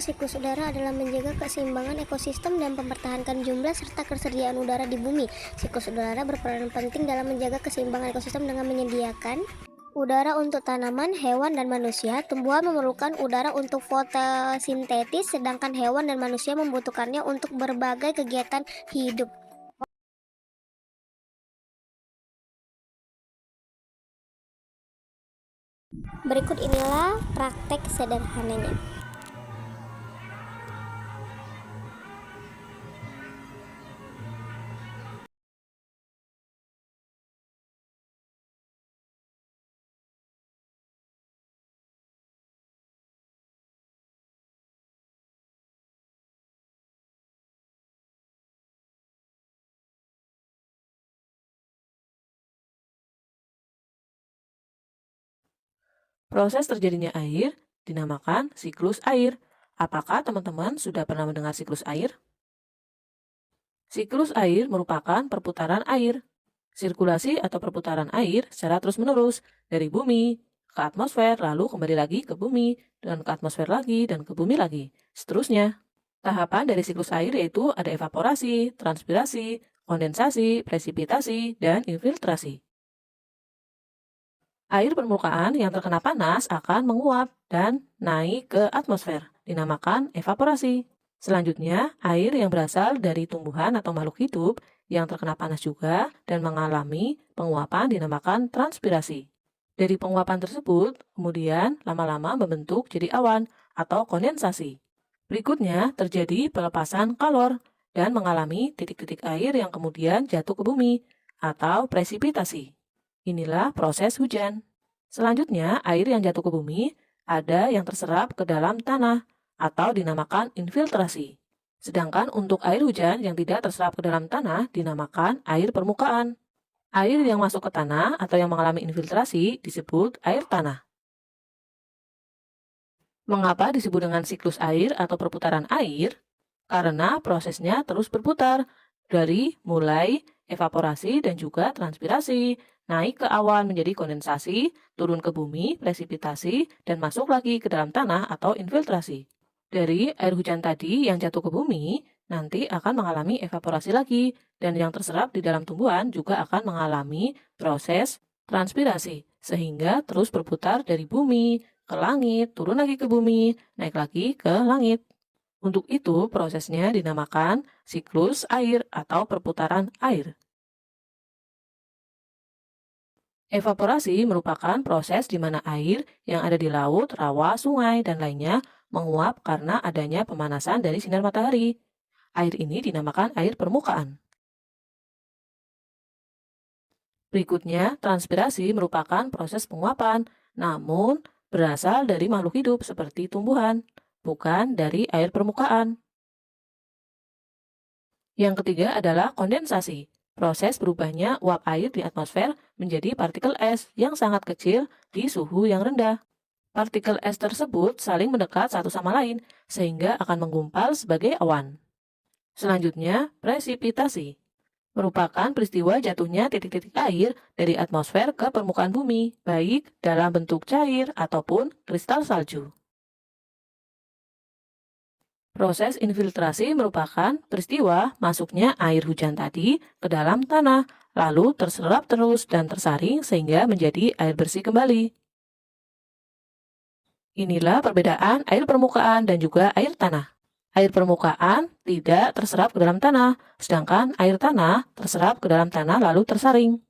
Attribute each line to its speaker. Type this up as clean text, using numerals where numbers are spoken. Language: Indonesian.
Speaker 1: siklus udara adalah menjaga keseimbangan ekosistem dan mempertahankan jumlah serta ketersediaan udara di bumi. Siklus udara berperan penting dalam menjaga keseimbangan ekosistem dengan menyediakan udara untuk tanaman, hewan, dan manusia. Tumbuhan memerlukan udara untuk fotosintesis, sedangkan hewan dan manusia membutuhkannya untuk berbagai kegiatan hidup. Berikut inilah praktek sederhananya.
Speaker 2: Proses terjadinya air dinamakan siklus air. Apakah teman-teman sudah pernah mendengar siklus air? Siklus air merupakan perputaran air. Sirkulasi atau perputaran air secara terus-menerus dari bumi ke atmosfer, lalu kembali lagi ke bumi, dan ke atmosfer lagi, dan ke bumi lagi. Seterusnya, tahapan dari siklus air yaitu ada evaporasi, transpirasi, kondensasi, presipitasi, dan infiltrasi. Air permukaan yang terkena panas akan menguap dan naik ke atmosfer, dinamakan evaporasi. Selanjutnya, air yang berasal dari tumbuhan atau makhluk hidup yang terkena panas juga dan mengalami penguapan dinamakan transpirasi. Dari penguapan tersebut, kemudian lama-lama membentuk jadi awan atau kondensasi. Berikutnya, terjadi pelepasan kalor dan mengalami titik-titik air yang kemudian jatuh ke bumi atau presipitasi. Inilah proses hujan. Selanjutnya, air yang jatuh ke bumi ada yang terserap ke dalam tanah atau dinamakan infiltrasi. Sedangkan untuk air hujan yang tidak terserap ke dalam tanah dinamakan air permukaan. Air yang masuk ke tanah atau yang mengalami infiltrasi disebut air tanah. Mengapa disebut dengan siklus air atau perputaran air? Karena prosesnya terus berputar dari mulai evaporasi dan juga transpirasi, naik ke awan menjadi kondensasi, turun ke bumi, presipitasi, dan masuk lagi ke dalam tanah atau infiltrasi. Dari air hujan tadi yang jatuh ke bumi, nanti akan mengalami evaporasi lagi, dan yang terserap di dalam tumbuhan juga akan mengalami proses transpirasi, sehingga terus berputar dari bumi ke langit, turun lagi ke bumi, naik lagi ke langit. Untuk itu, prosesnya dinamakan siklus air atau perputaran air. Evaporasi merupakan proses di mana air yang ada di laut, rawa, sungai, dan lainnya menguap karena adanya pemanasan dari sinar matahari. Air ini dinamakan air permukaan. Berikutnya, transpirasi merupakan proses penguapan, namun berasal dari makhluk hidup seperti tumbuhan, bukan dari air permukaan. Yang ketiga adalah kondensasi. Proses berubahnya uap air di atmosfer menjadi partikel es yang sangat kecil di suhu yang rendah. Partikel es tersebut saling mendekat satu sama lain sehingga akan menggumpal sebagai awan. Selanjutnya, presipitasi merupakan peristiwa jatuhnya titik-titik air dari atmosfer ke permukaan bumi, baik dalam bentuk cair ataupun kristal salju. Proses infiltrasi merupakan peristiwa masuknya air hujan tadi ke dalam tanah, lalu terserap terus dan tersaring sehingga menjadi air bersih kembali. Inilah perbedaan air permukaan dan juga air tanah. Air permukaan tidak terserap ke dalam tanah, sedangkan air tanah terserap ke dalam tanah lalu tersaring.